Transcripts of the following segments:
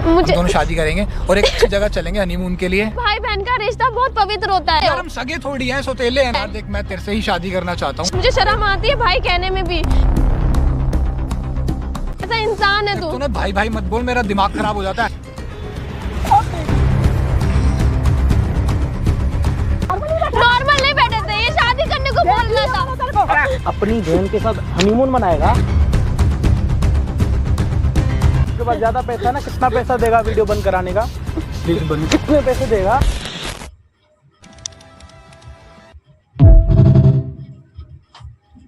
मुझे दोनों शादी करेंगे और एक अच्छी जगह चलेंगे हनीमून के लिए। भाई बहन का रिश्ता बहुत पवित्र होता है। यार हम सगे थोड़ी हैं, सौतेले हैं। यार देख मैं तेरे से ही शादी करना चाहता हूँ। मुझे शर्म आती है भाई कहने में भी। ऐसा इंसान है तू। तूने भाई भाई मत बोल, मेरा दिमाग खराब हो जाता है। नॉर्मल नहीं बैठे थे, ये शादी करने को बोल रहा था। अपनी बहन के साथ हनीमून मनाएगा। उसके पास ज्यादा पैसा है ना, कितना पैसा देगा वीडियो बंद कराने का? कितने पैसे देगा?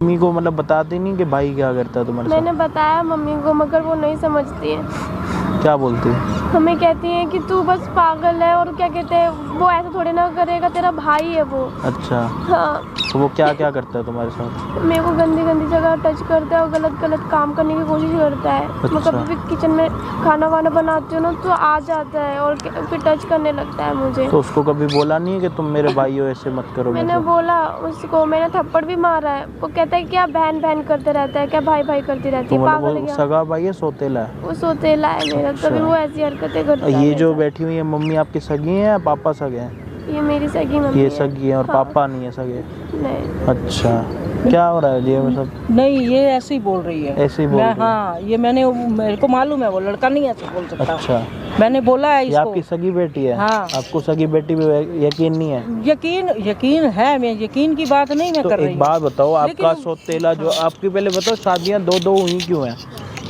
मम्मी को मतलब बताते नहीं कि भाई क्या करता है तुम्हारे साथ? मैंने बताया मम्मी को, मगर वो नहीं समझती है। क्या बोलती है? हमें कहती है कि तू बस पागल है, और क्या कहते हैं वो ऐसा थोड़ी ना करेगा, तेरा भाई है वो। अच्छा। हाँ। तो वो क्या क्या करता है तुम्हारे साथ? मेरे को गंदी गंदी जगह टच करता है और गलत गलत काम करने की कोशिश करता है। अच्छा। मैं कभी भी किचन में खाना वाना बनाती हूँ ना तो आ जाता है और फिर टच करने लगता है मुझे। तो उसको कभी बोला नहीं है कि तुम मेरे भाई हो, ऐसे मत करो? मैंने बोला उसको, मैंने थप्पड़ भी मारा है। वो कहता है क्या बहन बहन करते रहता है, क्या भाई भाई करती रहती है, पागल है क्या? सगा भाई है, सौतेला है? वो सौतेला है मेरा, तभी वो ऐसी हरकतें करता है। ये जो बैठी हुई है मम्मी आपकी सगी है या पापा सगे हैं? ये मेरी सगी मम्मी ये है। सगी है और हाँ। पापा नहीं है सगे? नहीं। अच्छा। क्या हो रहा है ये मतलब? नहीं, ये ऐसे ही बोल रही है। ऐसे ही बोल रही है? हाँ, ये मेरे को मालूम है, वो लड़का नहीं ऐसे बोल सकता। अच्छा। मैंने बोला है ये इसको। आपकी सगी बेटी है? हाँ। आपको सगी बेटी पे यकीन नहीं है? यकीन है, मैं यकीन की बात नहीं मैं तो कर रही एक बात बताओ, आपका लेकिन- सौतेला जो आपकी, पहले बताओ शादियां दो हुई क्यों हैं?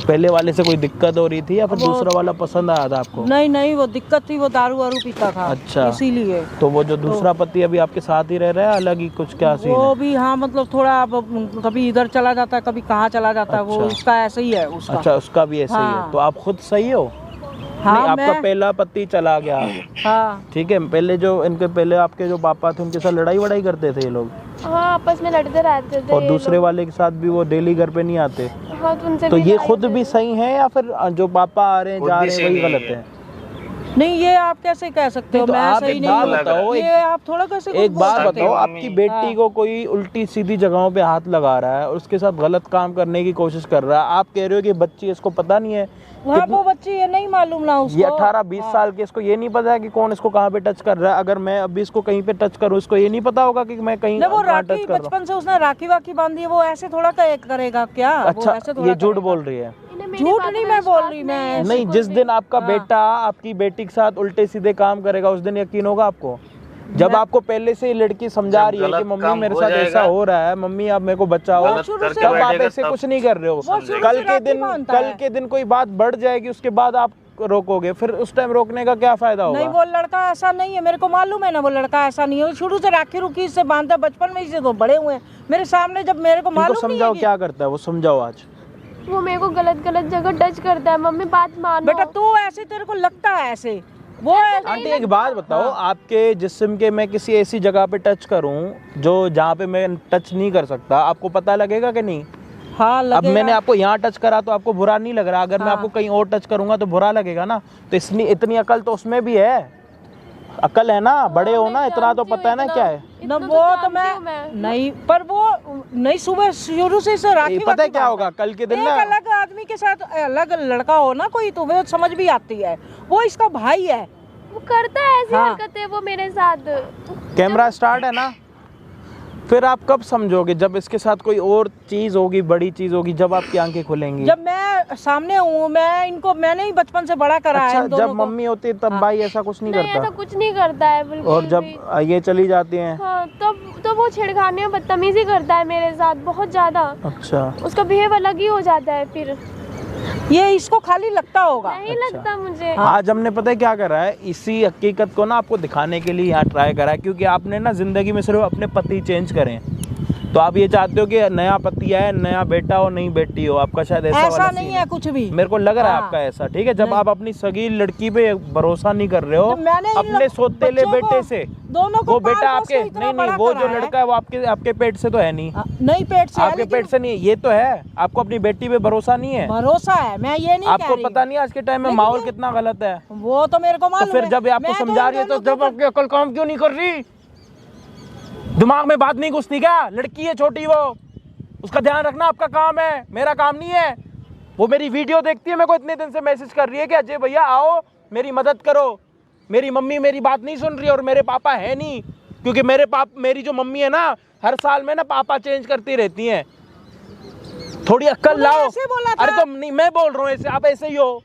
पहले वाले से कोई दिक्कत हो रही थी या फिर दूसरा वाला पसंद आया था आपको? नहीं, वो दिक्कत थी, वो दारू वारू पीता था। अच्छा। इसीलिए। तो वो जो दूसरा पति अभी आपके साथ ही रह रहा है, अलग ही कुछ क्या सीन वो है? भी हाँ, मतलब थोड़ा अब कभी इधर चला जाता है, कभी कहाँ चला जाता है। वो अच्छा। उसका ऐसे ही है उसका। अच्छा, उसका भी ऐसे ही है। हाँ। तो आप खुद सही हो? हाँ, नहीं, आपका मैं पहला पति चला गया। हाँ। ठीक है, पहले जो इनके पहले आपके जो पापा थे उनके साथ लड़ाई वड़ाई करते थे ये लोग? हाँ, आपस में लड़ते रहते थे। और दूसरे वाले के साथ भी वो डेली घर पे नहीं आते? हाँ, तो उनसे तो भी ये लड़ाई खुद होती भी थी। सही है या फिर जो पापा आ रहे हैं जा रहे हैं वही गलत है? नहीं, ये आप कैसे कह सकते हो? तो मैं आप सही एक नहीं बात हूँ। बताओ, ये आप थोड़ा कैसे कुछ एक बोल बात सकते बताओ, हो? आपकी बेटी को कोई उल्टी सीधी जगहों पे हाथ लगा रहा है और उसके साथ गलत काम करने की कोशिश कर रहा है, आप कह रहे हो कि बच्ची, इसको पता नहीं है? हाँ, वो बच्ची ये नहीं मालूम ना उसको। ये 18-20 साल के, इसको ये नहीं पता है कि कौन इसको कहाँ पे टच कर रहा है? अगर मैं अभी इसको कहीं पे टच करूँ, इसको ये नहीं पता होगा कि मैं कहीं नहीं, वो कहाँ राखी टच कर रहा बचपन से उसने राखी वाखी बांधी है, वो ऐसे थोड़ा करेगा क्या? हूँ? वो ऐसे अच्छा, थोड़ा ये झूठ करेगा। बोल रही है? इन्हें मेरी झूठ बातों नहीं में मैं बोल विश्वास रही, नहीं है। मैं नहीं, जिस दिन आपका हाँ। बेटा आपकी बेटी के साथ उल्टे सीधे काम करेगा उस दिन यकीन होगा आपको? जब आपको पहले से ये लड़की समझा रही है कि मम्मी मेरे साथ ऐसा हो रहा है, मम्मी आप मेरे को बचाओ, तब आप ऐसे कुछ नहीं कर रहे हो। कल के दिन कोई बात बढ़ जाएगी, उसके बाद आप रोकोगे, फिर उस टाइम रोकने का क्या फायदा होगा? नहीं, वो लड़का ऐसा नहीं है, मेरे को मालूम है ना, वो लड़का ऐसा नहीं है। वो शुरू से राखी रुखी से बांधता, बचपन में ही से तो बड़े हुए हैं मेरे सामने, जब मेरे को इनको मालूम नहीं समझाओ है क्या करता है वो, समझाओ आज। वो मेरे को गलत गलत जगह टच करता है। मम्मी बात मानो। बेटा तू ऐसे, तेरे को लगता है ऐसे वो आंटी एक बात बताओ, आपके जिस्म के मैं किसी ऐसी जगह पे टच करूं जो जहाँ पे मैं टच नहीं कर सकता, आपको पता लगेगा कि नहीं? हाँ, अब लगेगा। मैंने आपको यहाँ टच करा तो आपको बुरा नहीं लग रहा, अगर मैं आपको कहीं और टच करूंगा तो बुरा लगेगा ना। तो इसलिए इतनी अकल तो उसमें भी है, अकल है ना, बड़े हो ना, इतना तो पता है ना क्या है ना। वो तो मैं नहीं, पर वो नहीं, सुबह शुरू से इसे राखी पता है वाखी क्या होगा कल के दिन एक ना? अलग आदमी के साथ अलग लड़का हो ना कोई, तो वो समझ भी आती है। वो इसका भाई है, वो करता है ऐसी हाँ। हरकतें वो मेरे साथ। कैमरा स्टार्ट है ना? फिर आप कब समझोगे? जब इसके साथ कोई और चीज होगी, बड़ी चीज होगी, जब आपकी आंखें खुलेंगी। जब मैं सामने हूँ, मैंने ही बचपन से बड़ा करा है अच्छा, इन दोनों जब को। मम्मी होती है तब भाई ऐसा कुछ नहीं नहीं, ऐसा करता? कुछ नहीं करता है बिल्कुल और जब भी। ये चली जाती हैं? हाँ, तब वो छेड़खानी और बदतमीजी करता है मेरे साथ बहुत ज्यादा। अच्छा। उसका बिहेव अलग ही हो जाता है फिर। ये इसको खाली लगता होगा। नहीं लगता मुझे। आज हमने पता है क्या करा है, इसी हकीकत को ना आपको दिखाने के लिए यहाँ ट्राई करा है, क्योंकि आपने ना जिंदगी में सिर्फ अपने पति चेंज करें। तो आप ये चाहते हो कि नया पति आए, नया बेटा हो, नई बेटी हो, आपका शायद ऐसा वाला नहीं सीन है कुछ भी। मेरे को लग रहा है हाँ। आपका ऐसा। ठीक है, जब आप अपनी सगी लड़की पे भरोसा नहीं कर रहे हो, मैंने अपने सौतेले बेटे से, दोनों को वो बेटा आपके नहीं, वो जो है। लड़का है वो आपके पेट से तो है नहीं, नहीं पेट से है, आपके लेकिन पेट से नहीं है, ये तो है। आपको अपनी बेटी पे भरोसा नहीं है? भरोसा है, मैं ये नहीं कह आपको रही। पता नहीं आज के टाइम में माहौल कितना गलत है? वो तो मेरे को तो मालूम फिर है। जब आपको मैं समझा रही है तो जब आपकी अकल काम क्यों नहीं कर रही? दिमाग में बात नहीं घुसती क्या? लड़की है छोटी, वो उसका ध्यान रखना आपका काम है, मेरा काम नहीं है। वो मेरी वीडियो देखती है, मेरे को इतने दिन से मैसेज कर रही है कि अजय भैया आओ, मेरी मदद करो। मेरी मम्मी मेरी बात नहीं सुन रही और मेरे पापा है नहीं, क्योंकि मेरी जो मम्मी है ना हर साल में ना पापा चेंज करती रहती हैं। थोड़ी अक्ल लाओ। अरे तो नहीं मैं बोल रहा हूँ ऐसे, आप ऐसे ही हो।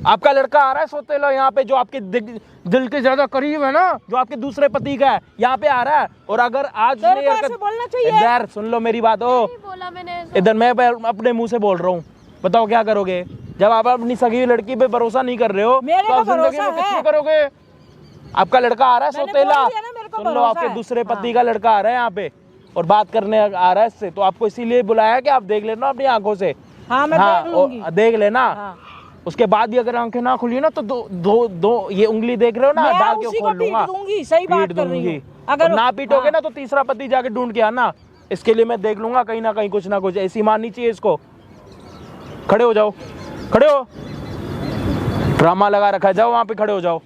आपका लड़का आ रहा है सोतेला यहाँ पे, जो आपके दिल के ज्यादा करीब है ना, जो आपके दूसरे पति का है, यहाँ पे आ रहा है। और अगर आज बोलना चाहिए। इधर सुन लो मेरी बात। ओ बोला मैंने, इधर मैं अपने मुंह से बोल रहा हूँ, बताओ क्या करोगे जब आप अपनी सगी लड़की पे भरोसा नहीं कर रहे हो, तो आप जिंदगी में कुछ नहीं करोगे। आपका लड़का आ रहा है सोतेला, सुन लो, आपके दूसरे पति का लड़का आ रहा है यहाँ पे और बात करने आ रहा है इससे, तो आपको इसीलिए बुलाया कि आप देख लेना अपनी आंखों से। हाँ, मैं देख लूंगी। देख लेना। उसके बाद भी अगर आंखें ना खुली ना तो दो ये उंगली देख रहे हो ना, डाल के खोल लूंगा, सही बात कर रही हूं। अगर ना पीटोगे ना तो तीसरा पति जाके ढूंढ के आना। इसके लिए मैं देख लूंगा कहीं ना कहीं कुछ ना कुछ। ऐसी माननी चाहिए इसको। खड़े हो जाओ, खड़े हो। ड्रामा लगा रखा है, जाओ वहां पे खड़े हो जाओ।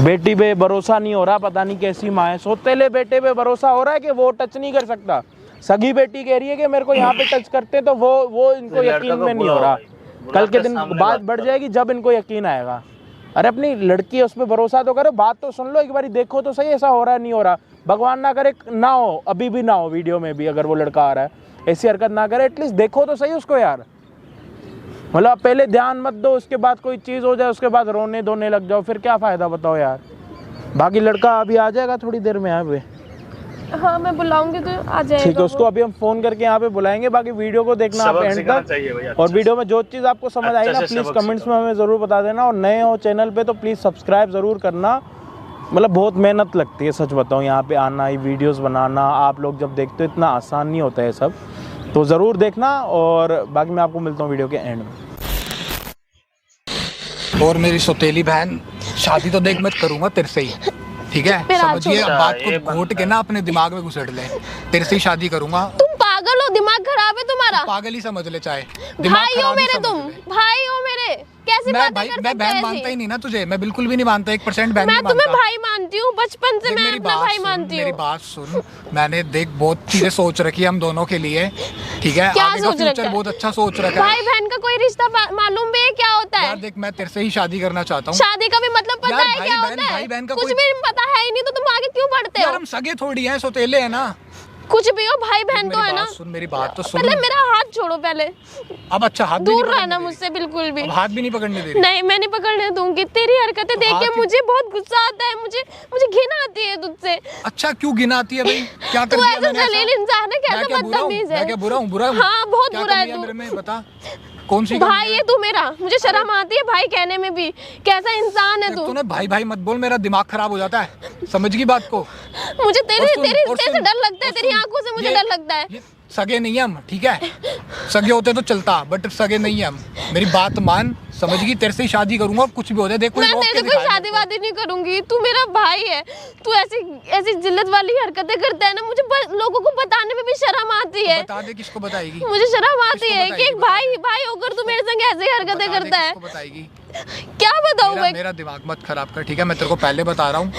बेटी पे भरोसा नहीं हो रहा, पता नहीं कैसी माँ है। सोतेले बेटे पे भरोसा हो रहा है कि वो टच नहीं कर सकता। सगी बेटी कह रही है कि मेरे को यहाँ पे टच करते तो वो इनको यकीन में नहीं हो रहा। कल के दिन बात बढ़ जाएगी जब इनको यकीन आएगा। अरे अपनी लड़की है उस पर भरोसा तो करो, बात तो सुन लो एक बार, देखो तो सही ऐसा हो रहा है नहीं हो रहा। भगवान ना करे ना हो, अभी भी ना हो वीडियो में भी अगर वो लड़का आ रहा है ऐसी हरकत ना करे, एटलीस्ट देखो तो सही उसको यार। मतलब पहले ध्यान मत दो, उसके बाद कोई चीज़ हो जाए उसके बाद रोने धोने लग जाओ, फिर क्या फ़ायदा बताओ यार। बाकी लड़का अभी आ जाएगा थोड़ी देर में यहाँ पे। हाँ मैं बुलाऊंगी तो आ जाएगा। ठीक है, उसको अभी हम फोन करके यहाँ पे बुलाएंगे। बाकी वीडियो को देखना आप एंड तक, और वीडियो में जो चीज़ आपको समझ आई ना प्लीज़ कमेंट्स में हमें ज़रूर बता देना। और नए हो चैनल पे तो प्लीज़ सब्सक्राइब ज़रूर करना। मतलब बहुत मेहनत लगती है सच बताऊँ यहाँ पे आना, ये वीडियोस बनाना। आप लोग जब देखते हो इतना आसान नहीं होता है सब, तो ज़रूर देखना। और बाकी मैं आपको मिलता हूँ वीडियो के एंड में। और मेरी सौतेली बहन, शादी तो देख मैं करूंगा तेरे से ही, ठीक है? समझिए, बात को घोट के ना अपने दिमाग में घुसेड़ ले। तेरे से ही शादी करूंगा। तुम पागल हो, दिमाग खराब है तुम्हारा। पागल ही समझ ले चाहे, भाई हो मेरे, तुम भाई हो मेरे, कैसी बातें कर सकते हो? मैं बहन मानता ही नहीं ना तुझे, मैं बिल्कुल भी नहीं मानता, 1% बहन नहीं मानता। मैं तुम्हें भाई मानती हूँ, बचपन से मैं अपना भाई मानती हूँ। मेरी बात सुन, मैंने देख बहुत चीजें सोच रखी है हम दोनों के लिए, ठीक है? क्या आगे का सोच रखा फ्यूचर है? बहुत अच्छा सोच रखा है। भाई बहन का कोई रिश्ता मालूम भी है क्या होता है? यार देख, मैं तेरे से ही शादी करना चाहता हूँ। शादी का भी मतलब पता है क्या होता है? भाई बहन का कुछ भी पता है ही नहीं तो तुम आगे क्यों बढ़ते हो? यार हम सगे थोड़ी हैं, सौतेले हैं ना। कुछ भी हो, भाई बहन तो है ना। सुन मेरी बात तो सुन। पहले मेरा हाथ छोड़ो पहले। अब अच्छा हाथ दूर रहना मुझसे बिल्कुल भी। हाथ भी नहीं पकड़ने दे रही। नहीं मैं नहीं पकड़ने दूंगी। तेरी हरकतें देख के मुझे बहुत गुस्सा आता है, मुझे घिन आती है तुझसे। अच्छा क्यों घिन आती है भाई? क्या कर तू दिया ऐसा मैंने? जलील इंसान है, कैसा बदतमीज है। मैं क्या बुरा हूँ? बुरा हूँ? हाँ बहुत बुरा है तू। मेरे में बता कौन सी भाई है तू मेरा, मुझे शर्म आती है भाई कहने में भी। कैसा इंसान है तू? तूने भाई भाई मत बोल, मेरा दिमाग खराब हो जाता है, समझ गई बात को? मुझे तेरे से डर लगता है, तेरी आंखों से मुझे डर लगता है। सगे नहीं है हम, ठीक है? सगे होते तो चलता, बट सगे नहीं है हम। मेरी बात मान, समझ गई? तेरे से ही शादी करूंगा, कुछ भी हो जाए। देख मैं तेरे से कोई शादी वादी नहीं करूंगी, तू मेरा भाई है। तू ऐसी जिल्लत वाली हरकतें करता है ना, मुझे लोगों को बताने में भी शर्म आती है। बता दे, किसको बताएगी? मुझे शर्म आती है कि एक भाई होकर तू मेरे संग ऐसी हरकतें करता है। बताएगी? क्या बताऊं मैं? मेरा दिमाग मत खराब कर, ठीक है? मैं तेरे को पहले बता रहा हूँ।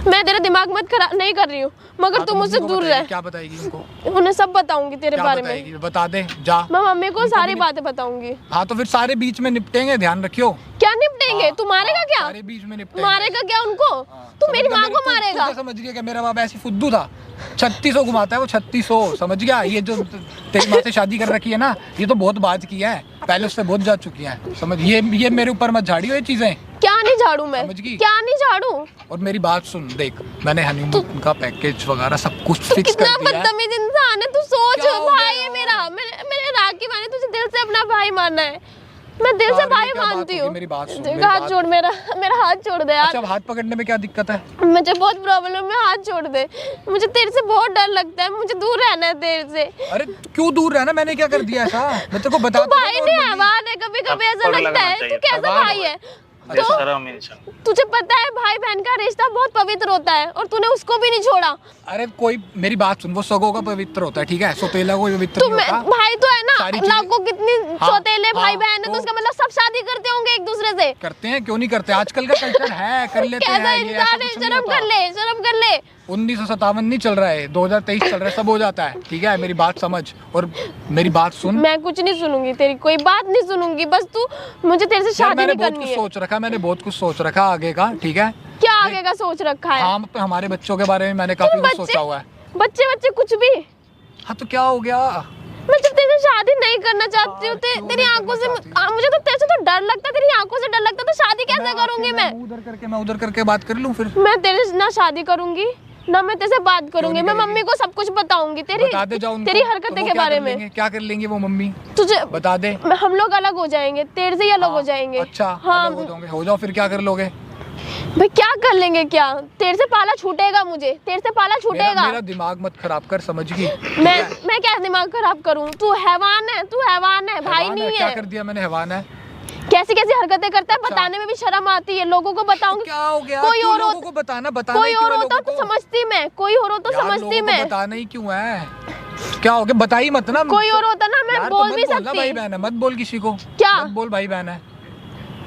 मैं तेरा दिमाग मत खराब नहीं कर रही हूँ, मगर तू मुझसे दूर रह। क्या बताएगी उनको? उन्हें सब बताऊंगी तेरे बारे में। बता दे, जा। मैं मम्मी को सारी बातें बताऊंगी। हाँ तो फिर सारे बीच में निपटेंगे, ध्यान रखियो। क्या निपटेंगे? तू मारेगा क्या? सारे बीच में निपटेंगे। मारेगा क्या उनको? तू मेरी माँ को मारेगा? समझ गया कि मेरा बाप ऐसी फुद्दू था, 3600 घुमाता है वो, 3600, समझ गया? ये जो तेरी माँ से शादी कर रखी है ना, ये तो बहुत बात की है, पहले उससे बहुत जा चुकी है, समझ? ये मेरे ऊपर मत झाड़ियो ये चीजें। क्या नहीं झाड़ू मैं? क्या नहीं झाड़ू? और मेरी बात सुन, देख मैंने हनीमून का पैकेज वगैरह सब कुछ फिक्स कर दिया है। कितना बदतमीज इंसान है तू, सोच। भाई है मेरा, मेरे राखी माने, तुझे दिल से अपना भाई मानना है। मैं दिल से भाई मानती हूँ। मेरी बात सुन, हाथ छोड़, मेरा हाथ छोड़ दे यार। अच्छा हाथ पकड़ने में क्या दिक्कत है? मुझे बहुत प्रॉब्लम है, हाथ छोड़ दे। मुझे तेरे से बहुत डर लगता है, मुझे दूर रहना है तेरे से। अरे क्यों दूर रहना? मैंने क्या कर दिया ऐसा? मैं तेरे को बता। तू भाई नहीं हैवान है, कभी कभी ऐसा लगता है। तू कैसा भाई है? तो तुझे पता है भाई बहन का रिश्ता बहुत पवित्र होता है और तूने उसको भी नहीं छोड़ा। अरे कोई मेरी बात सुन, वो सगों का पवित्र होता है, ठीक है? सौतेला कोई पवित्र नहीं होता। भाई तो है ना, लाखों कितनी सौतेले भाई बहन है, तो उसका मतलब सब शादी करते होंगे एक दूसरे मेरे से? करते हैं, क्यों नहीं करते, आजकल का कल्चर है, कर लेते कैसा हैं। ये ऐसा इंसान है? कुछ नहीं शर्म होता। कर ले, शर्म कर ले। 1957 नहीं चल रहा है, 2023 चल रहा है, सब हो जाता है, ठीक है। मेरी बात समझ और मेरी बात सुन। मैं कुछ नहीं सुनूंगी, तेरी कोई बात नहीं सुनूंगी, बस तू, मुझे तेरे से यार शादी मैंने नहीं बहुत करनी कुछ है। सोच रखा, मैंने बहुत कुछ सोच रखा आगे का, ठीक है। क्या आगे का सोच रखा है? हाँ, हमारे बच्चों के बारे में मैंने काफी कुछ सोचा हुआ है। बच्चे कुछ भी? हाँ तो क्या हो गया? मैं जब तेरे से शादी नहीं करना चाहती हूँ, तेरी आंखों से मुझे तो तेरे से तो डर लगता है, तेरी आंखों से डर लगता है, तो शादी कैसे करूंगी मैं? मैं उधर करके बात कर लूं फिर। मैं तेरे से ना शादी करूंगी ना मैं तेरे से बात करूंगी, मैं मम्मी को सब कुछ बताऊंगी बता दे जाओ उनको। तेरी तो हरकतें वो के क्या बारे कर में। लेंगे? क्या कर लेंगे वो मम्मी? तुझे बता दे। हम लोग अलग हो जाएंगे, तेरे से ही अलग हो जाएंगे। अच्छा, हाँ, अलग हो जाओगे, हो जाओ, फिर क्या कर लोगे? भाई क्या कर लेंगे? क्या तेरे से पाला छूटेगा? मुझे तेरे से पाला छूटेगा? मेरा दिमाग मत खराब कर, समझ गई? मैं क्या दिमाग खराब करूं? तू हैवान है, तू हैवान है, भाई नहीं है। क्या कर दिया मैंने? हैवान है? कैसी कैसी हरकतें करता है, अच्छा। बताने में भी शर्म आती है। लोगों को बताऊंगी। क्या हो गया? कोई क्यों और लोगों होता, को बताना कोई और होता तो समझती मैं, कोई और होता तो समझती मैं। बताना ही क्यों है? क्या हो गया? बताई मत ना। कोई और होता ना, मैं बोल भी सकती। भाई बहन है, मत बोल किसी को। क्या? मत बोल भाई बहन है,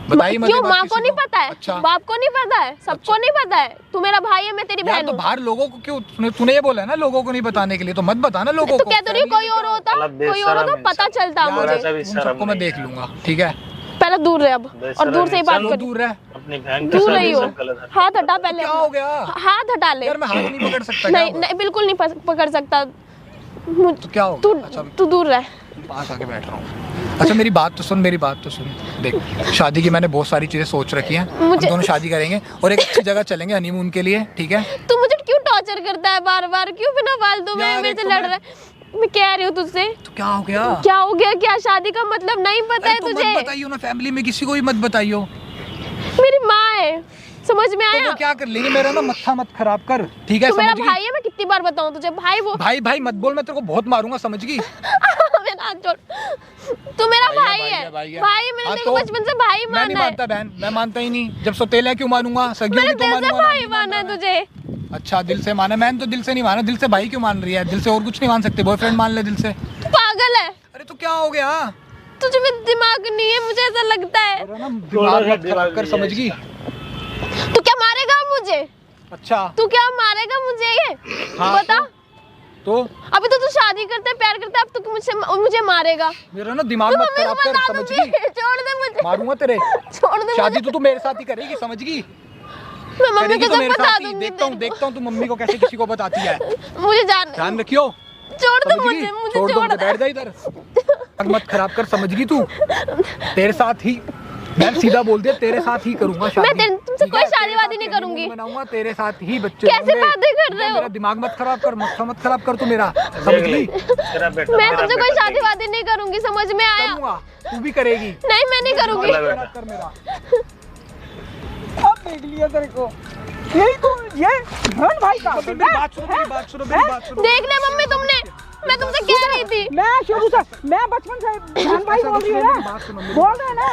बताई मत। क्यों? माँ को नहीं पता है? अच्छा। बाप को नहीं पता है? सबको नहीं पता है? तू मेरा भाई है, मैं तेरी बहन तो हूँ। बाहर लोगों को क्यों? तूने ये बोला है ना लोगों को नहीं बताने के लिए, तो मत बताना लोगों तो को। कह तो रही कोई और होता, कोई और होता पता चलता मुझे। उन सबको मैं देख लूंगा, ठीक है। पहले दूर रहे अब, और दूर से ही बात कर। दूर रह, अपनी बहन के दूर साथ रही ये हो। सब गलत है। हाथ हटा पहले। क्या हो गया? हाथ हटा ले। यार मैं हाथ नहीं पकड़ सकता। नहीं नहीं, बिल्कुल नहीं पकड़ सकता। तो क्या हो तू गया? अच्छा, तू दूर रह। पास आके बैठ रहा हूँ। अच्छा मेरी बात तो सुन, मेरी बात तो सुन। देख, शादी की मैंने बहुत सारी चीजें सोच रखी हैं। हम दोनों शादी करेंगे और एक अच्छी जगह चलेंगे हनीमून के लिए, ठीक है। तू मुझे क्यों टॉर्चर करता है बार बार? क्यों बिना फालतू में मेरे से लड़ रहा है? मैं कह रही हूँ तुझसे। तो क्या हो गया? क्या हो गया? क्या शादी का मतलब नहीं पता है तुझे? मत बताइयो ना, फैमिली में किसी को भी मत बताइयो। मेरी माँ है, समझ में आया? तो वो क्या कर लेंगे? मेरा ना मत्था मत खराब कर, ठीक है। तू मेरा समझ गई? भाई है, मैं कितनी बार बताऊं तुझे? भाई वो भाई भाई मत बोल, मैं तेरे को बहुत मारूंगा, समझ गई? मेरा हाथ छोड़। तू मेरा भाई है, भाई मैंने हाँ, तेरे को बचपन से भाई मैं नहीं माना है। मानता बहन, मैं मानता ही नहीं। जब सोतेला है क्यों मानूंगा? सगियों मैंने की तो दिल से मानूंगा भाई ना। माना है तुझे। अच्छा दिल से माना? मैंने तो दिल से नहीं माना, दिल से भाई क्यों मान रही है? दिल से और कुछ नहीं मान सकते? बॉयफ्रेंड मान ले दिल से। तू पागल है। अरे तो क्या हो गया? तुझे में दिमाग नहीं है, मुझे ऐसा लगता है। दिमाग मत खराब कर, समझ गई? तू क्या मारेगा मुझे? अच्छा तू क्या मारेगा मुझे? ये हाँ, बता। तो अभी तो तू शादी करता है, प्यार करता है, अब तू मुझे मारेगा। मेरा ना दिमाग तू मत मम्मी को खराब कर, बता समझ दूंगी। गई? छोड़ दे मुझे, मारूंगा तेरे। छोड़ दे शादी मुझे। तो तू मेरे साथ ही करेगी, समझ गई? मैं मम्मी करेगी को तो सब मेरे बता साथ ही। दूंगी। देखता हूँ तू मम्मी को कैसे किसी को बताती है। मुझे ध्यान रखियो। छोड़ दे समझ गई? मुझे, मुझे छोड़ दो, छोड़ मुझे दे। बैठ जा इधर। दिमाग मत खराब कर, समझ गई तू? तेरे साथ ही मैं सीधा बोल दिया, तेरे साथ ही करूंगा शादी। मैं तुमसे ठीक है? कोई शादी तेरे वादी साथ नहीं ही करूंगी। बनाऊंगा, तेरे साथ ही बच्चे कैसे होंगे। बातें कर रहे हो? मेरा दिमाग मत खराब कर, मत खराब कर तू मेरा, समझ गई? तेरा बेटा मैं तेरा तुमसे कोई बेटा शादी वादी नहीं करूंगी, समझ में आया? करूंगा, तू भी करेगी। नहीं मैं नहीं करूंगी। बेटा कर मेरा। अब देख लिया तेरे को। यही तो ये बहन भाई का। मेरी बात सुनो, मेरी बात सुनो, मेरी बात सुनो। देख ले मम्मी, तुमने, मैं तुमसे कह रही थी। मैं शुरू से, मैं बचपन से बहन भाई बोल रही है ना, बोल रहे हैं ना।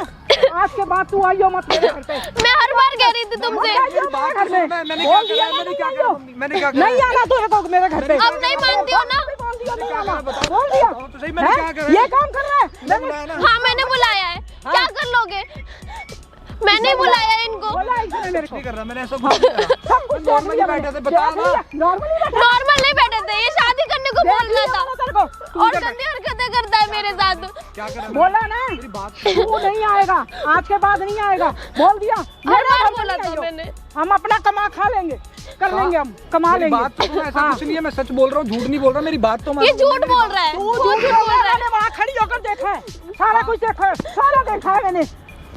आज के बाद तू आइयो मत मेरे घर पे। मैं हर बार कह रही थी तुमसे। आइयो मेरे घर में। मैंने बोल क्या दिया करा? ना, मैंने नहीं क्या करा? आइयो। मम्मी, मैंने क्या करा? नहीं आना तो है तो मेरे घर पे। अब नहीं मानती हो ना? बोल दिया नहीं आना। बताओ, बोल दिया। बताओ तो सही, मैंने क्या करा? ये काम कर रहा है बुलाया ना? हाँ मैंने बुलाया है, क्या कर लोगे? मैंने बुलाया है इनको। बोला इसने मेरे को। नहीं कर रहा, मैंने ऐसा कुछ नहीं करा। सब कुछ नॉर्मली बैठे थे, बता ना। नॉर्मली बैठा नॉर्मल नहीं बैठे थे, ये शादी करने को बोल रहा था तेरे को। और गंदी हरकतें करता है मेरे साथ। क्या करा? बोला ना मेरी बात तू नहीं आएगा, आज के बाद नहीं आएगा। बोल दिया। हर मेरे बार घर पे बोला नहीं था आइयो। मैंने। हम अपना कमा खा लेंगे, कर लेंगे, हम कमा मेरी लेंगे। बात तो सुनो, ऐसा हाँ। कुछ नहीं है, मैं सच बोल रहा हूँ, झूठ नहीं बोल रहा। मेरी बात तो ये झूठ बोल रहा है, तू बहुत झूठ झूठ बोल बोल रहा है। मैंने वहाँ खड़ी होकर देखा है, सारा कुछ देखा है, सारा देखा है मैंने।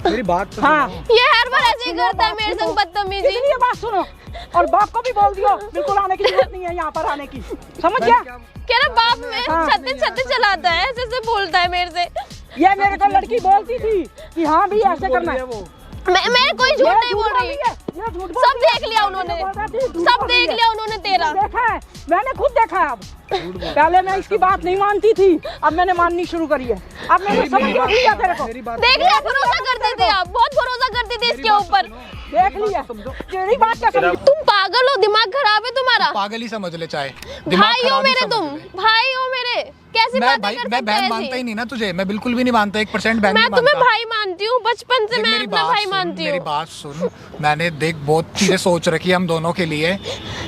मेरी बात तो हाँ। सुनो। ये हर बार ऐसे ही करता है मेरे संग बदतमीजी। इसलिए बात सुनो, और बाप को भी बोल दियो बिल्कुल आने की जरूरत नहीं है यहाँ पर आने की, समझ गया? कह रहा बाप में हाँ। छत्ते छत्ते चलाता है, ऐसे ऐसे बोलता है मेरे से। ये मेरे को लड़की बोलती थी कि हाँ भी ऐसे करना है। वो मैं कोई झूठ नहीं बोल रही। ये झूठ बोल सब रही है। देख लिया उन्होंने, बोल रही थी, झूठ सब बोल रही देख है। लिया उन्होंने तेरा। देखा है, मैंने खुद देखा है। अब पहले मैं इसकी बात नहीं मानती थी, अब मैंने माननी शुरू करी है। अब मैंने समझ लिया तेरे को, मेरी बात देख लिया, भरोसा करते थे आप, बहुत भरोसा करती थी इसके ऊपर। देख लिया। तेरी बात क्या समझ? तुम पागल पागल हो, दिमाग खराब है तुम्हारा। पागल ही समझ ले चाहे, भाई हो मेरे, तुम भाई हो मेरे, कैसी बातें कर सकते हो? मैं बहन मानता ही नहीं ना तुझे, मैं बिल्कुल भी नहीं मानता, 1% बहन नहीं मैं मानता। तुम्हें भाई मानती हूँ, बचपन से मैं अपना भाई मानती हूँ। मेरी बात सुन, मैंने देख बहुत चीजें सोच रखी है हम दोनों के लिए,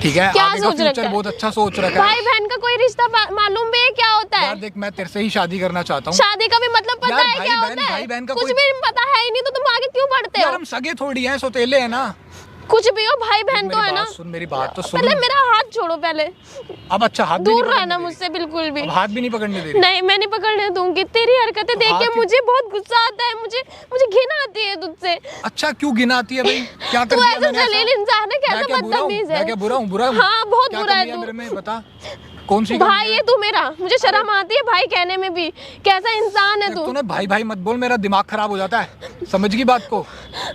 ठीक है? क्या आगे का सोच रखा फ्यूचर है? बहुत अच्छा सोच रखा है। भाई बहन का कोई रिश्ता मालूम भी है क्या होता है? यार देख, मैं तेरे से ही शादी करना चाहता हूँ। शादी का भी मतलब पता यार है भाई क्या बहन- होता भाई है? बहन का कुछ कोई- भी पता है ही नहीं तो तुम आगे क्यों बढ़ते यार हो? हम सगे थोड़ी हैं, सौतेले हैं ना। कुछ भी हो, भाई बहन तो है ना। मेरी बात तो सुन। पहले मेरा हाथ छोड़ो, पहले अब अच्छा हाथ भी दूर नहीं पकड़ने रहना दे रही। मुझसे बिल्कुल भी। अब हाथ भी नहीं पकड़ने दे रही। नहीं, मैं नहीं पकड़ने दूंगी। तेरी हरकतें देख के हाथ- मुझे बहुत गुस्सा आता है, मुझे घिन आती है तुझसे। अच्छा क्यों गिनाती है भाई? क्या कर तू दिया ऐसा मैंने ऐसा? जलील इंसान है, मैं कैसा क्या बुरा हूँ? बदतमीज है। मैं क्या बुरा हूँ? बुरा हूँ? हाँ, बहुत क्या बुरा है कमी तू। मेरे में बता, कौन सी भाई है तू मेरा, मुझे शर्म आती है भाई कहने में भी। कैसा इंसान है तू? तूने भाई भाई मत बोल, मेरा दिमाग खराब हो जाता है, समझ गई बात को?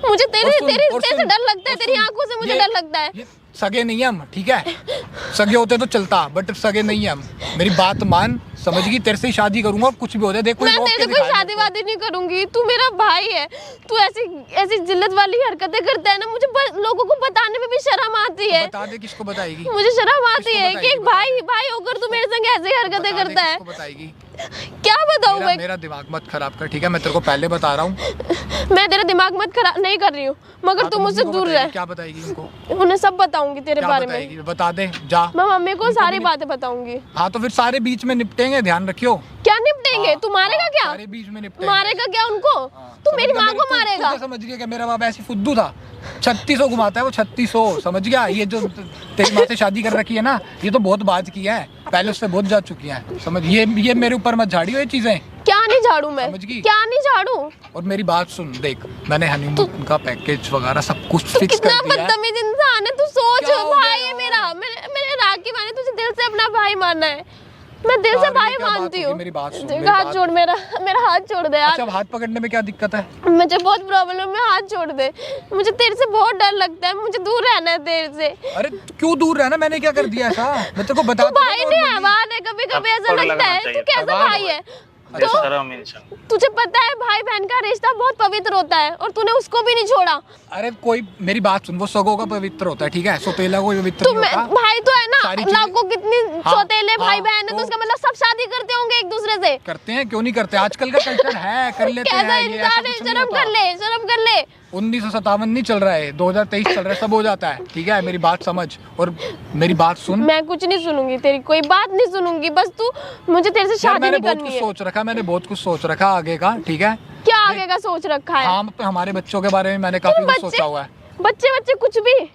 मुझे और तेरे सुन, तेरे और तेरे से सुन, डर लगता है, और तेरी सुन, आंखों से मुझे ये- डर लगता है। ये सगे नहीं है हम, ठीक है? सगे होते तो चलता, बट सगे नहीं है हम। मेरी बात मान, समझ गई? तेरे से ही शादी करूंगा, कुछ भी हो जाए। देख कोई मैं रोक तेरे के से कोई दिखाए शादी वादी नहीं करूंगी, तू मेरा भाई है। तू ऐसी ऐसी जिल्लत वाली हरकतें करता है ना, मुझे लोगों को बताने में भी शर्म आती है। बता दे किसको बताएगी? मुझे शर्म आती किसको है कि बताएगी? एक भाई भाई होकर तू मेरे संग ऐसी हरकतें बता दे करता है। किसको बताएगी? क्या बताऊं मेरा, मैं? मेरा दिमाग मत खराब कर, ठीक है? मैं तेरे को पहले बता रहा हूँ। मैं तेरा दिमाग मत खराब नहीं कर रही हूँ, मगर हाँ, तू तो मुझसे मम्मी को दूर बताएगी, रह। क्या बताएगी उनको? उन्हें सब बताऊंगी तेरे क्या बारे में। बताएगी? बता दे, जा। मैं मम्मी को उनको सारी भी बातें बताऊंगी। हाँ तो फिर सारे बीच में निपटेंगे, ध्यान रखियो। क्या निपटेंगे? हाँ, तू मारेगा क्या? सारे बीच में निपटेंगे। मारेगा क्या उनको? तू मेरी माँ को मारेगा? समझ गया क्या मेरा बाप ऐसी फुद्दू था? 3600 घुमाता है वो, 3600, समझ गया? ये जो तेरी माँ से शादी कर रखी है ना, ये तो बहुत बात की है, पहले उससे बहुत जा चुकी है, समझ? ये मेरे ऊपर मत झाड़ियो ये चीजें। क्या नहीं झाड़ू मैं? समझ गई? क्या नहीं झाड़ू? और मेरी बात सुन, देख मैंने हनीमून का पैकेज वगैरह सब कुछ तू फिक्स कितना कर दिया है। बदतमीज इंसान है। तू सोच, क्या हो भाई गया? है मेरा, मैंने राखी मानी, तुझे दिल से अपना भाई मानना है। मैं दिल से यार, ये भाई क्या बात मानती होगी? हूँ। मेरी बात सुन, देख, मेरी हाथ बात- छोड़ मेरा हाथ छोड़ दे यार। अच्छा हाथ पकड़ने में क्या दिक्कत है? मुझे बहुत प्रॉब्लम है, हाथ छोड़ दे। मुझे तेरे से बहुत डर लगता है, मुझे दूर रहना है तेरे से। अरे तू क्यों दूर रहना? मैंने क्या कर दिया ऐसा? मैं तेरे को बता तू भाई नहीं, हैवान है। कभी कभी ऐसा लगता है तू कैसा भाई है? तो तुझे पता है भाई बहन का रिश्ता बहुत पवित्र होता है, और तूने उसको भी नहीं छोड़ा। अरे कोई मेरी बात सुन, वो सगों का पवित्र होता है, ठीक है? सौतेला कोई पवित्र तू नहीं होता। भाई तो है ना, सारी चीजें- लाखों कितनी हाँ, सौतेले भाई हाँ, बहन है, तो उसका मतलब सब शादी करते होंगे एक दूसरे से। करते हैं, क्यों नहीं करते? आजकल का कल्चर है, कर लेते कैसा हैं। ये ऐसा इंसान है? कुछ नहीं शर्म होता। कर ले, शर्म कर ले। 1957 नहीं चल रहा है, 2023 चल रहा है, सब हो जाता है, ठीक है? मेरी बात समझ और मेरी बात सुन। मैं कुछ नहीं सुनूंगी, तेरी कोई बात नहीं सुनूंगी, बस तू मुझे तेरे से यार शादी मैंने नहीं बहुत करनी कुछ है। सोच रखा, मैंने बहुत कुछ सोच रखा आगे का, ठीक है? क्या आगे का सोच रखा है? हाँ हमारे बच्चों के बारे में मैंने काफी कुछ सोचा हुआ है। बच्चे कुछ भी।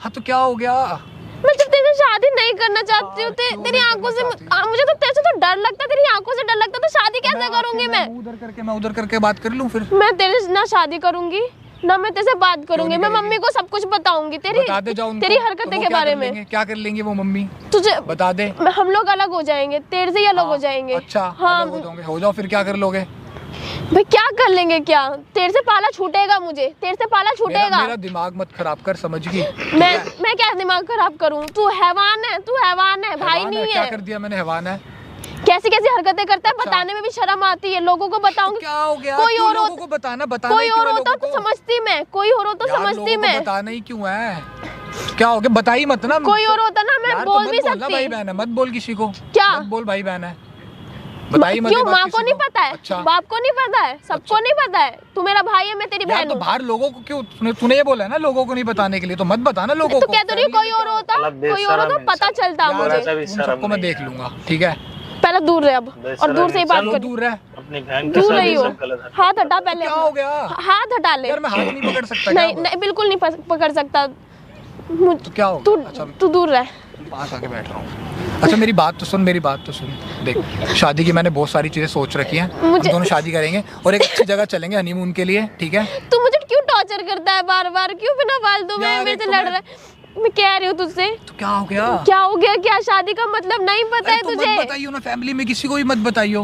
हाँ तो क्या हो गया? मैं जब तेरे से शादी नहीं करना चाहती हूँ, क्यों तेरी नहीं आंखों से करना चाहती? मुझे तो तेरे से तो डर लगता है, तेरी आंखों से डर लगता है, तो शादी कैसे करूंगी मैं? मैं उधर करके बात कर लूं फिर? मैं तेरे से ना शादी करूंगी ना मैं तेरे से बात करूंगी। मैं करेगी? मम्मी को सब कुछ बताऊंगी तेरी बता दे जाओ उनको। तेरी तो हरकतें वो के क्या बारे कर में। लेंगे? क्या कर लेंगे वो मम्मी? तुझे बता दे। हम लोग अलग हो जाएंगे, तेरे से ही अलग हो जाएंगे। अच्छा हाँ अलग हो जाओगे, हो जाओ, फिर क्या कर लोगे? भाई क्या कर लेंगे? क्या तेरे से पाला छूटेगा? मुझे तेरे से पाला छूटेगा? मेरा दिमाग मत खराब कर, समझ गई? मैं क्या दिमाग खराब करूं? तू हैवान है, तू हैवान है, भाई हैवान नहीं क्या है। कर दिया मैंने? हैवान है? कैसी कैसी हरकतें करता है, अच्छा। बताने में भी शर्म आती है। लोगों को बताऊंगी क्या हो गया? कोई क्यों और लोगों होता- को बताना बताना कोई ही क्यों और है होता लोगों तो को? समझती मैं, कोई और होता तो यार, समझती लोगों को मैं। बताना ही क्यों है? क्या हो गया? बता ही मत ना। कोई और होता ना, मैं यार, तो बोल मत भी बोलना सकती। भाई बहन है, मत बोल किसी को। क्या? मत बोल भाई बहन है, बताई मत। क्यों? ये बात माँ किसी को नहीं पता है? अच्छा बाप को नहीं पता है? सबको नहीं पता है? तू मेरा भाई है, मैं तेरी यार बहन तो हूँ। बाहर लोगों को क्यों? तूने ये बोला है ना लोगों को नहीं बताने के लिए, तो मत बताना लोगों तो को। क्या तुझे कोई और होता, कोई और होता पता चलता यार, मुझे। उन सबको मैं देख लूंगा, ठीक है? पहले दूर रहे अब, और दूर से ही बात चलो कर। दूर रह। अपनी बहन के दूर साथ रही हो। हाथ हटा पहले क्या अपना। हो गया? हाथ हटा ले। यार मैं हाथ नहीं पकड़ सकता। नहीं क्या नहीं, बिल्कुल नहीं पकड़ सकता। तो क्या हो गया? अच्छा तू दूर रह। पास आके बैठ रहा हूँ। अच्छा मेरी बात तो सुन, मेरी बात तो सुन। देख शादी की मैंने बहुत सारी चीजें सोच रखी हैं। हम दोनों शादी करेंगे और एक अच्छी जगह चलेंगे हनीमून के लिए, ठीक है? तू मुझे क्यों टॉर्चर करता है बार बार? क्यों बिना फालतू में यार, मेरे एक से तो लड़ मैं- रहा है? मैं कह रही हूँ तुझसे। तो क्या हो गया? क्या हो गया? क्या शादी का मतलब नहीं पता है अरे तो तुझे? मत बताइयो ना, फैमिली में किसी को भी मत बताइयो।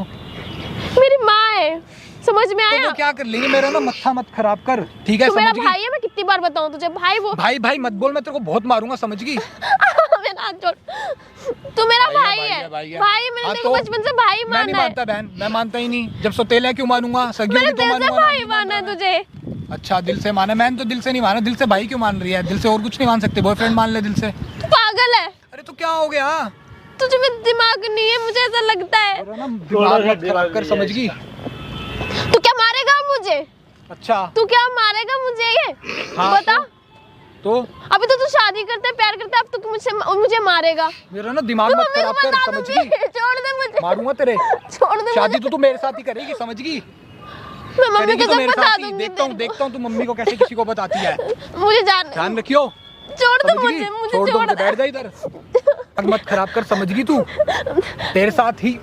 मेरी माँ है, समझ में तो आया? वो क्या कर लेंगे? मेरा ना मत्था मत खराब कर, ठीक है? तू मेरा समझ गई? भाई है, मैं कितनी बार बताऊं तुझे? भाई वो भाई भाई मत बोल, मैं तेरे को बहुत मारूंगा, समझ गई? मेरा हाथ छोड़। तू मेरा भाई है, भाई है। भाई मैंने हाँ, तेरे को तो बचपन से भाई मैं नहीं माना है। मानता बहन, मैं मानता ही नहीं। जब सौतेला क्यों मानूंगा? सगी मैंने होगी तो तेरे से मानूंगा। भाई माना है तुझे। अच्छा दिल से माना, मैंने तो दिल से नहीं माना। दिल से भाई क्यों मान रही है? दिल से और कुछ नहीं मान सकते? बॉयफ्रेंड मान ले दिल से। तू पागल है, अरे तो क्या हो गया? तुझे में दिमाग नहीं है, मुझे ऐसा लगता है। दिमाग मत खराब कर, समझ गई? तू क्या मारेगा मुझे? अच्छा तू क्या मारेगा मुझे ये हाँ, बता। तो अभी तो तू शादी करते प्यार करते, अब तो मुझे मारेगा। मेरा ना दिमाग तू मत मम्मी को खराब कर, बता समझ दूंगी। गई? छोड़ दे मुझे, मारूंगा तेरे। छोड़ दे शादी मुझे। तो तू मेरे साथ ही करेगी, समझ गई? मैं मम्मी करेगी को तो सब मेरे बता साथ ही। दूंगी। देखता हूँ तू मम्मी को कैसे किसी को बताती है। मुझे ध्यान रखियो। छोड़ दे समझ गई? मुझे छोड़ दो छोड़ मुझे, बैठ जा इधर। दिमाग मत खराब कर, समझ गई तू? तेरे साथ ही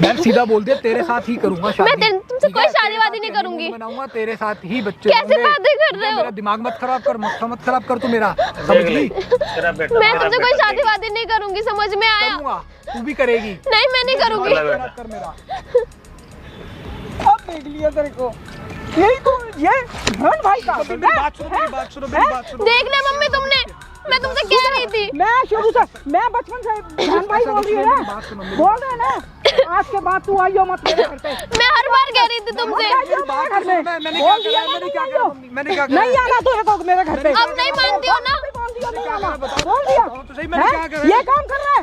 मैं सीधा बोल दिया, तेरे साथ ही करूंगा शादी। मैं तुमसे ठीक कोई है? शादी तेरे वादी साथ नहीं ही करूंगी। honeymoon मनाऊंगा, तेरे साथ ही बच्चे कैसे होंगे। बातें कर रहे हो? मेरा दिमाग मत खराब कर, मत खराब कर तू मेरा, समझ गई? मैं तुमसे कोई शादी वादी नहीं करूंगी, समझ में आया? करूंगा, तू भी करेगी। नहीं मैं नहीं करूंगी। खराब कर मेरा। अब देख लिया तेरे को, यही तो ये बहन भाई का। मेरी बात सुनो, मेरी बात सुनो, मेरी बात सुनो। देख ले मम्मी, तुमने, मैं तुमसे कह रही थी। मैं शुरू से, मैं बचपन से बहन भाई बोल रही है ना, बोल रहे हैं ना, आज के बाद तू आइयो मत मेरे घर पे। मैं हर बार कह रही थी तुमसे। मैंने क्या नहीं आना तेरे को मेरे घर पे। अब नहीं मानती हो ना? बोल दिया ये काम कर रहा है।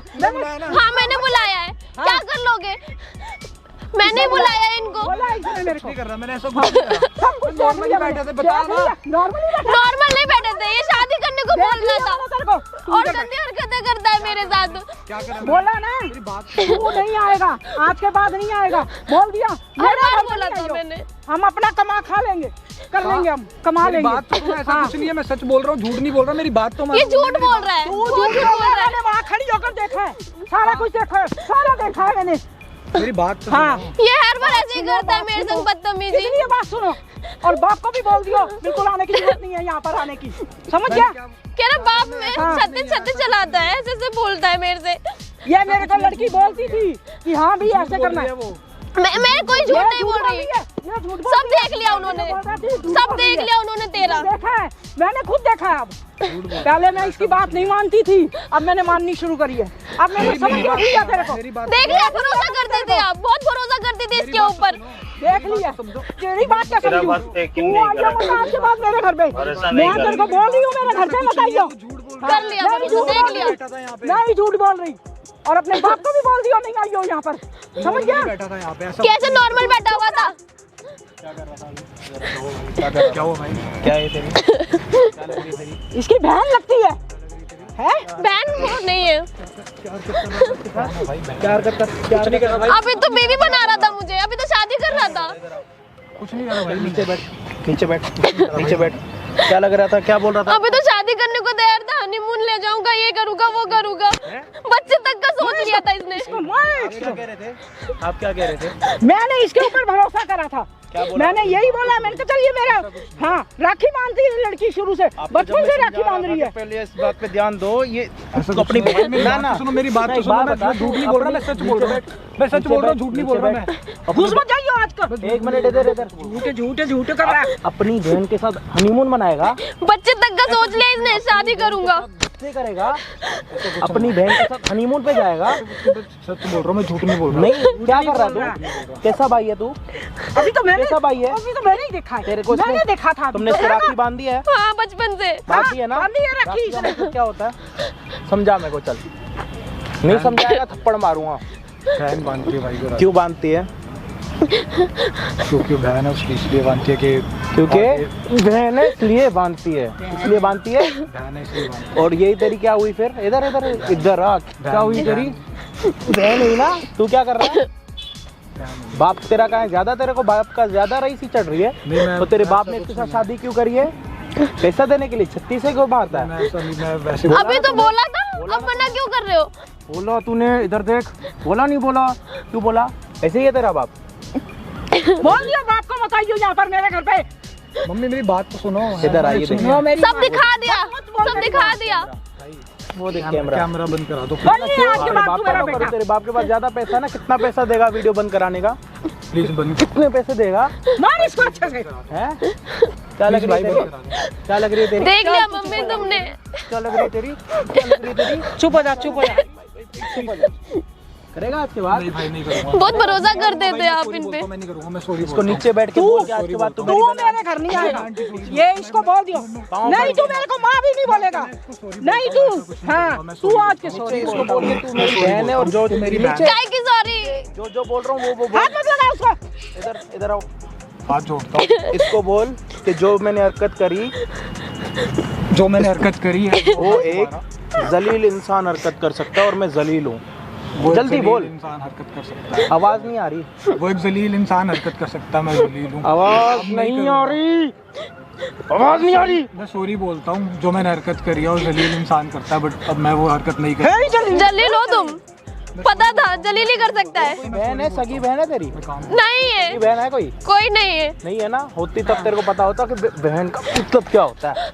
हाँ मैंने बुलाया है, क्या कर लोगे? मैंने बुलाया है इनको। बोला इसने मेरे को। नहीं कर रहा, मैंने ऐसा कुछ नहीं करा। सब कुछ नॉर्मली बैठे थे, बता ना। नॉर्मली बैठे नॉर्मल नहीं बैठे थे, ये शादी करने को बोल रहा था तेरे को। और गंदी हरकतें करता है मेरे साथ। क्या करा? बोला ना तू नहीं आएगा, आज के बाद नहीं आएगा, बोल दिया। हर बार घर बोला नहीं था आइयो। मैंने। हम अपना कमा खा लेंगे, कर लेंगे, हम कमा मेरी लेंगे। बात तो सुनो, ऐसा कुछ नहीं है, मैं सच बोल रहा हूँ, झूठ नहीं बोल रहा। मेरी बात तो मान। ये झूठ बोल रहा है, तू झूठ झूठ बोल रहा है। मैंने वहाँ खड़ी होकर देखा है, सारा कुछ देखा है, सारा देखा है मैंने। मेरी बात तो हाँ सुनो। ये हर बार ऐसे ही करता है मेरे संग बदतमीजी। इसलिए बात सुनो, और बाप को भी बोल दियो बिल्कुल आने की जरूरत नहीं है यहाँ पर आने की, समझ गया? कह रहा बाप में छत्ते छत्ते चलाता है, ऐसे ऐसे बोलता है मेरे से। ये मेरे को लड़की बोलती थी कि हाँ भी ऐसे करना है। मैं कोई झूठ नहीं बोल रही। ये झूठ बोल सब रही है। देख लिया उन्होंने, बोल रही थी, झूठ सब बोल रही देख है। लिया उन्होंने तेरा। देखा है, मैंने खुद देखा है। अब पहले मैं इसकी बात नहीं मानती थी, अब मैंने माननी शुरू करी है। अब मैंने समझ में लिया तेरे को, मेरी बात देख लिया, भरोसा करते थे आप, बहुत भरोसा करते थे इसके ऊपर। देख लिया। तेरी बात क्या समझू? बात पे यकीन तू नहीं आइयो करा। मत आज के बाद मेरे घर पे। भरोसा नहीं मैं कर तेरे को बोल रही हूँ मेरे घर पे मत आइयो। कर लिया मैं भरोसा, झूठ देख बोल लिया। रही, मैं ही झूठ बोल रही, और अपने बाप को भी बोल दियो नहीं आइयो यहाँ पर, समझ गया? बैठा था यहाँ पे, ऐसा कैसे नॉर्मल बैठा हुआ था? क्या हुआ भाई? क्या है तेरी? इसकी बहन लगती है? बहन वो नहीं है। प्यार करता, प्यार नहीं कर रहा भाई। अभी तो बेबी बना रहा था मुझे, अभी तो शादी कर रहा था। कुछ नहीं करा भाई। नीचे बैठ, नीचे बैठ, नीचे बैठ। क्या लग रहा था, क्या बोल रहा था? अभी तो शादी करने को तैयार था, हनीमून ले जाऊंगा, ये करूंगा वो करूंगा, बच्चे तक का सोच लिया था इसने। क्या कह रहे थे आप, क्या कह रहे थे? मैंने इसके ऊपर भरोसा करा था, क्या बोला? मैंने यही बोला, मैंने कहा चल ये मेरा, हाँ राखी बांधती है लड़की शुरू से, बचपन से राखी बांध रही है। पहले इस बात पे ध्यान दो। ये तो अपनी सुनो, मेरी बात तो सुनो, मैं झूठ नहीं बोल रहा, मैं सच बोल रहा हूँ, मैं सच बोल रहा हूँ, झूठ नहीं बोल रहा मैं। घुस मत जाइयो आजकल, एक मिनट इधर इधर। झूठे झूठे झूठे कर रहा है। अपनी बहन के साथ हनीमून मनाएगा, बच्चे तक का सोच लिया इसने, शादी करूंगा। बच्चे करेगा, अपनी बहन के साथ हनीमून पे जाएगा। सच बोल रहा हूँ, मैं झूठ नहीं बोल रहा। नहीं, क्या कर रहा तू? कैसा भाई है तू? अभी तो मैंने, कैसा भाई है? अभी तो मैंने ही देखा है, तेरे को मैंने इसने- देखा था। तुमने इसको राखी बांधी है? हाँ बचपन से। बांधी है ना? बांधी है राखी राखी इसने। बांधने से क्या होता है? समझा मेरे को, चल। नहीं समझाएगा थप्पड़ मारूंगा। बहन बांधती है भाई को। क्यों बांधती है? क्योंकि बहन है उसकी, इसलिए बांधती है कि क्योंकि बहन है इसलिए बांधती है, इसलिए बांधती है। बहन है इसलिए बांधती और यही तेरी क्या हुई फिर? इधर इधर इधर आ, क्या हुई तेरी? बहन हुई ना? तू क्या कर रहा है? बाप तेरा कहाँ है? ज्यादा तेरे को बाप का ज्यादा रईसी चढ़ रही नहीं, है। मैं- तो तेरे मैं बाप ऐसा ने कुछ इसके साथ नहीं। शादी क्यों करी है? पैसा देने के लिए? 36 से क्यों मारता है? मैं ऐसा नहीं, मैं वैसे अभी तो बोला था, अब मना क्यों कर रहे हो? बोला तूने, इधर देख। बोला नहीं बोला? क्यों बोला? ऐसे ही है तेरा बाप। बोल दिया बाप को मत आइयो यहाँ पर मेरे घर पे। मम्मी मेरी बात तो सुनो। इधर आइए, सुनो मेरी सब बात। दिखा दिया, सब दिखा दिया। वो देख कैमरा। कैमरा बंद करा दो बोल नहीं आज के तेरे बाद बाप तू का मेरा नौकर हूँ, बेटा। तेरे बाप के पास ज्यादा पैसा है ना? कितना पैसा देगा वीडियो बंद कराने का? प्लीज बंद। कितने पैसे देगा? मार इसको अच्छे से। हैं? क्या लग रही है तेरी? क्या लग रही है तेरी? देख लिया मम्मी तुमने। क्या लग रही है तेरी? क्या लग रही है तेरी? चुप हो जा, चुप हो जा। करेगा आज के बाद? नहीं भाई नहीं करूंगा। बहुत भरोसा करते थे आप इन पे। मैं नहीं करूंगा, मैं सॉरी इसको नीचे बैठ के बोल के आज के बाद तू मेरे घर नहीं आएगा, ये इसको बोल दियो। नहीं तू मेरे को माँ भी नहीं बोलेगा, नहीं तू, हाँ तू आज के सॉरी इसको बोल के तू मेरी बहन है और जो मेरी नीचे काय की सॉरी? जो बोल रहा हूँ वो हाथ मत लगा उसको। इधर आओ, हाथ जोड़ता हूँ। इसको बोल कि जो मैंने हरकत करी है वो एक जलील इंसान हरकत कर सकता है और मैं जलील हूँ। वो एक जल्दी जलील बोल। इंसान हरकत कर सकता है। आवाज नहीं आ रही, वो एक जलील इंसान हरकत कर सकता है, मैं जलील हूँ। आवाज नहीं आ रही, आवाज नहीं आ रही। मैं सॉरी बोलता हूँ, जो मैंने हरकत करी है वो जलील इंसान करता है, बट अब मैं वो हरकत नहीं कर। जलील हो तुम, पता था जलील ही कर सकता है। बहन है, सगी बहन है तेरी? नहीं है, सगी बहन है कोई? कोई नहीं है। नहीं है ना, होती तब तेरे को पता होता कि बहन का मतलब क्या होता है।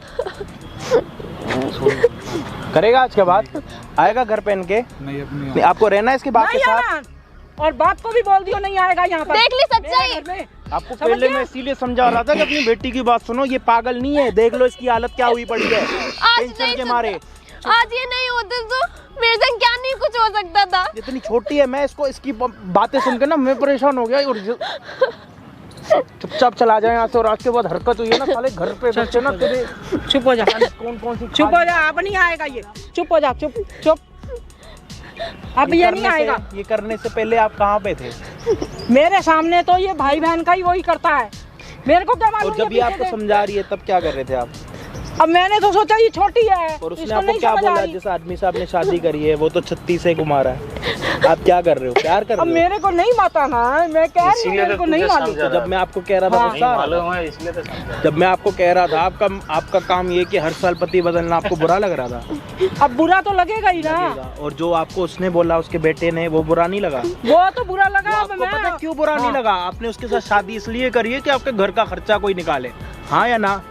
करेगा आज के बाद? आएगा घर पहन के? नहीं अपनी नहीं, आपको रहना है इसके बाप के नहीं साथ? आना। और बाप को भी बोल दियो नहीं आएगा यहाँ पर। देख ली सच्चाई। मेरे घर में। आपको पहले मैं इसीलिए समझा रहा था कि अपनी बेटी की बात सुनो, ये पागल नहीं है, देख लो इसकी हालत क्या हुई पड़ी है आज टेंशन नहीं के मारे। आज ये नहीं होते तो मेरे से क्या नहीं कुछ हो सकता था। इतनी छोटी है, मैं इसको इसकी बातें सुन के ना मैं परेशान हो गया। और चुपचाप चला जाए यहाँ से, और आज के बाद हरकत हुई है ना साले घर पे बच्चे ना तेरे। चुप हो जा, कौन सी चुप हो जा, अब नहीं आएगा ये। चुप हो जा, चुप चुप। अब ये नहीं आएगा। ये करने से पहले आप कहाँ पे थे? मेरे सामने तो ये भाई बहन का ही वही करता है, मेरे को क्या मालूम। और जब ये आपको समझा रही है तब क्या कर रहे थे आप? अब मैंने तो सोचा ये छोटी है, और उसने इसको आपको नहीं क्या समझ आ बोला? रही। जिस आदमी से आपने शादी करी है वो तो 36 से घुमा रहा है, आप क्या कर रहे हो? प्यार कर अब रहे हो? मेरे को नहीं माता ना, मैं कह रही हूँ मेरे को नहीं मालूम। तो जब मैं आपको कह रहा था हाँ। गुस्सा आ रहा था? जब मैं आपको कह रहा था आपका काम ये कि हर साल पति बदलना आपको बुरा लग रहा था? अब बुरा तो लगेगा ही ना। और जो आपको उसने बोला उसके बेटे ने, वो बुरा नहीं लगा? वो तो बुरा लगा। अब आपको मैं पता है क्यों बुरा नहीं लगा? आपने उसके साथ शादी इसलिए करी है कि आपके घर का खर्चा कोई निकाले, हाँ या ना?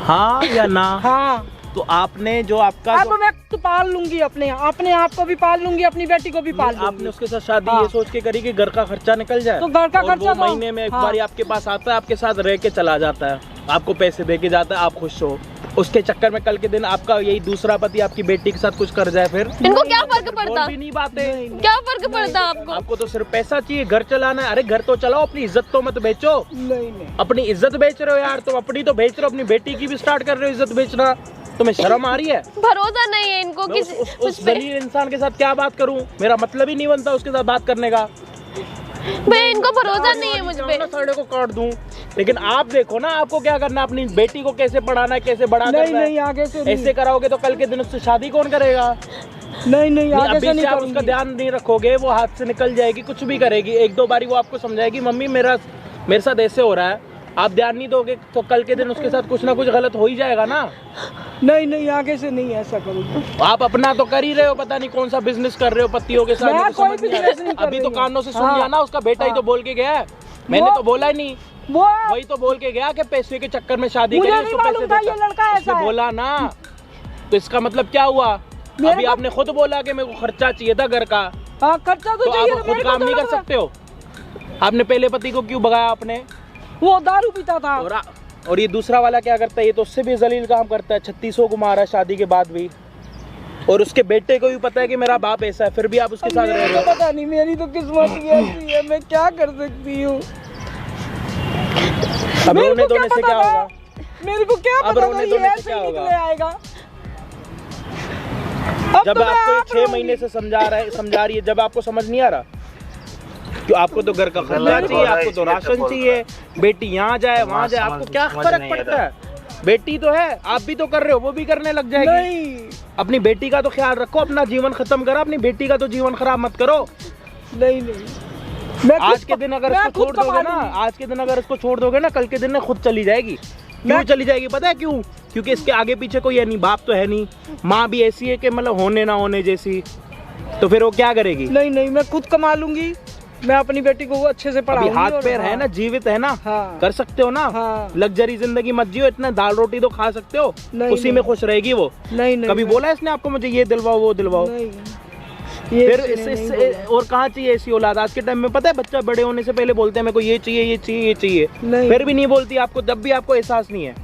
हाँ या ना? हाँ। तो आपने जो आपका अब मैं तो पाल लूंगी, अपने आप को भी पाल लूंगी, अपनी बेटी को भी पाल लूंगी। आपने उसके साथ शादी हाँ। ये सोच के करी कि घर का खर्चा निकल जाए, तो घर का और खर्चा वो तो- महीने में एक हाँ। बार आपके पास आता है, आपके साथ रह के चला जाता है, आपको पैसे दे के जाता है, आप खुश हो। उसके चक्कर में कल के दिन आपका यही दूसरा पति आपकी बेटी के साथ कुछ कर जाए, फिर इनको क्या फर्क पड़ता? भी नहीं बातें। क्या फर्क पड़ता आपको? आपको तो सिर्फ पैसा चाहिए, घर चलाना है। अरे घर तो चलाओ, अपनी इज्जत तो मत बेचो। नहीं अपनी इज्जत बेच रहे हो यार, तुम अपनी तो बेच रहे हो, अपनी बेटी की भी स्टार्ट कर रहे हो इज्जत बेचना। तुम्हें शर्म आ रही है? भरोसा नहीं है इनको मैं किसी उस दलील इंसान के साथ क्या बात करूं? मेरा मतलब ही नहीं बनता उसके साथ बात करने का। भाई इनको भरोसा नहीं है मुझ पे। साड़े को काट दूं, लेकिन आप देखो ना आपको क्या करना है, अपनी बेटी को कैसे पढ़ाना है, कैसे बड़ा करना है। नहीं आगे से ऐसे कराओगे तो कल के दिन उससे शादी कौन करेगा? नहीं आगे अभी से से नहीं आप उसका ध्यान नहीं रखोगे, वो हाथ से निकल जाएगी, कुछ भी करेगी। एक दो बारी वो आपको समझाएगी मम्मी मेरे साथ ऐसे हो रहा है, आप ध्यान नहीं दोगे तो कल के दिन उसके साथ कुछ ना कुछ गलत हो ही जाएगा ना। नहीं आगे से नहीं ऐसा करूँगी। आप अपना तो कर ही रहे हो, पता नहीं कौन सा बिजनेस कर रहे हो पतियों के साथ। मैं मुझे कोई समझ नहीं आ business रहा। नहीं कर अभी रही तो हूँ। कानों से सुन हाँ। लिया ना, उसका बेटा ही तो बोल के गया है, मैंने वो- तो बोला ही नहीं। वो वही तो बोल के गया कि पैसे के चक्कर में शादी मुझे करी, नहीं उसको पैसे मालूम था ये देता। लड़का ऐसा उसने है। बोला ना, तो इसका मतलब क्या हुआ? मेरे अभी को- आपने खुद बोला कि मेरे को खर्चा चाहिए था घर का, हाँ खर्चा तो तो चाहिए आप था, खुद मेरे को काम तो नहीं कर लगा। सकते हो? आपने पहले पति को क्यों भगाया आपने? वो दारू पीता था। और ये दूसरा वाला क्या करता है? ये तो उससे भी जलील काम करता है, 3600 को मारा शादी के बाद भी। और उसके बेटे को भी पता है कि मेरा बाप ऐसा है, फिर भी आप उसके साथ रह मेरे रहे को हो। पता नहीं, मेरी तो किस्मत ही ऐसी है, मैं क्या कर सकती हूँ। अब मेरे रोने को क्या धोने से पता क्या था? होगा? मेरे को क्या अब पता रोने था ये धोने से ऐसे क्या ही होगा? निकले आएगा। अब जब तो मैं आपको ये आप 6 रहूंगी। महीने से समझा रही है, जब आपको समझ नहीं आ रहा कि आपको तो घर का खर्चा चाहिए, आपको तो राशन चाहिए, बेटी यहाँ जाए वहाँ जाए, आपको क्या फर्क पड़ता है? बेटी तो है, आप भी तो कर रहे हो, वो भी करने लग जाएगी। नहीं अपनी बेटी का तो ख्याल रखो, अपना जीवन खत्म करो, अपनी बेटी का तो जीवन खराब मत करो। नहीं मैं आज के दिन अगर इसको छोड़ दोगे ना, आज के दिन अगर इसको छोड़ दोगे ना, कल के दिन खुद चली जाएगी। क्यों चली जाएगी पता है क्यों? क्योंकि इसके आगे पीछे कोई है नहीं, बाप तो है नहीं, माँ भी ऐसी है कि मतलब होने ना होने जैसी, तो फिर वो क्या करेगी? नहीं मैं खुद कमा लूंगी, मैं अपनी बेटी को अच्छे से अभी पढ़ाऊंगी। हाथ और पैर है ना, जीवित है ना, हाँ। कर सकते हो ना। हाँ। लग्जरी जिंदगी मत जियो, इतना दाल रोटी तो खा सकते हो, नहीं, उसी में खुश रहेगी वो। नहीं कभी बोला इसने आपको मुझे ये दिलवाओ वो दिलवाओ? नहीं फिर इससे और कहाँ चाहिए ऐसी औलाद? आज के टाइम में पता है बच्चा बड़े होने से पहले बोलते हैं मेरे को ये चाहिए ये चाहिए ये चाहिए, नहीं। फिर भी नहीं बोलती आपको, जब भी आपको एहसास नहीं है।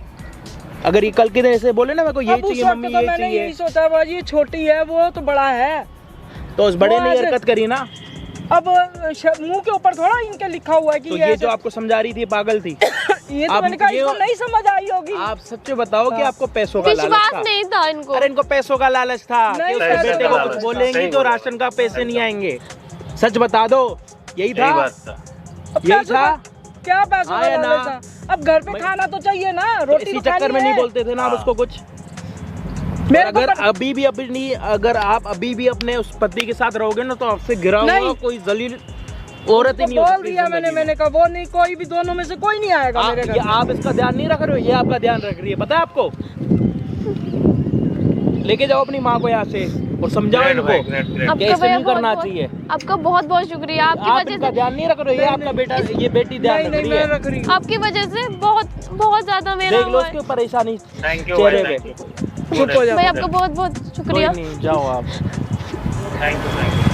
अगर ये कल के दिन ऐसे बोले ना मेरे को ये चाहिए मम्मी ये मैंने चाहिए, यही सोचा बाजी ये छोटी है, वो तो बड़ा है, तो उस बड़े वो ने ऐसे- हरकत करी ना, अब मुंह के ऊपर थोड़ा इनके लिखा हुआ है कि तो ये जो ऐसे- आपको समझा रही थी पागल थी। ये तो आप मैंने कहा ये- इसको नहीं समझ आई होगी। आप सच बताओ कि आपको पैसों का लालच विश्वास था? नहीं था इनको। अरे इनको पैसों का लालच था कि नहीं, उसके पैसों बेटे का को लालच कुछ था, बोलेंगी सही तो बोला, राशन का पैसे सही नहीं बोला। आएंगे। सच बता दो, यही था, यही बात था। अब यही पैसों था। का- क्या पैसों हाँ या का ना? लालच था? अब घर पे खाना तो चाहिए ना, तो रोटी इसी तो चक्कर खानी में नहीं है। बोलते थे ना आप उसको कुछ। मेरे को अगर पर- अभी भी अपनी, अगर आप अभी भी अपने उस पति के साथ रहोगे ना, तो आपसे गिरा हुआ नहीं। कोई जलील औरत ही उसको नहीं हो बोल सकती दिया जिंदगी में। मैंने कहा वो नहीं, कोई भी दोनों में से कोई नहीं आएगा मेरे घर ये में। आप इसका ध्यान नहीं रख रहे हो, ये आपका ध्यान रख रही है, पता है आपको? लेके जाओ अपनी माँ को यहाँ से और समझाओ ग्रेट भाई, इनको ग्रेट ग्रेट। कि आपका ऐसे भैया नहीं करना बहुत- चाहिए। आपका बहुत बहुत शुक्रिया, आपकी आप वजह इनका से, ध्यान नहीं रख रहे हो, ये आपका बेटा, ये बेटी ध्यान नहीं रख नहीं रही मैं है। रख रही हूँ। आपकी वजह से बहुत बहुत ज्यादा मेरा देख लो हुआ है। उसकी परेशानी थैंक यू भाई, चेहरे थैंक पे। यू। चुप हो जा। भाई आपका बहुत बहुत कोई शुक्रिया। नहीं, जाओ आप। Thank you.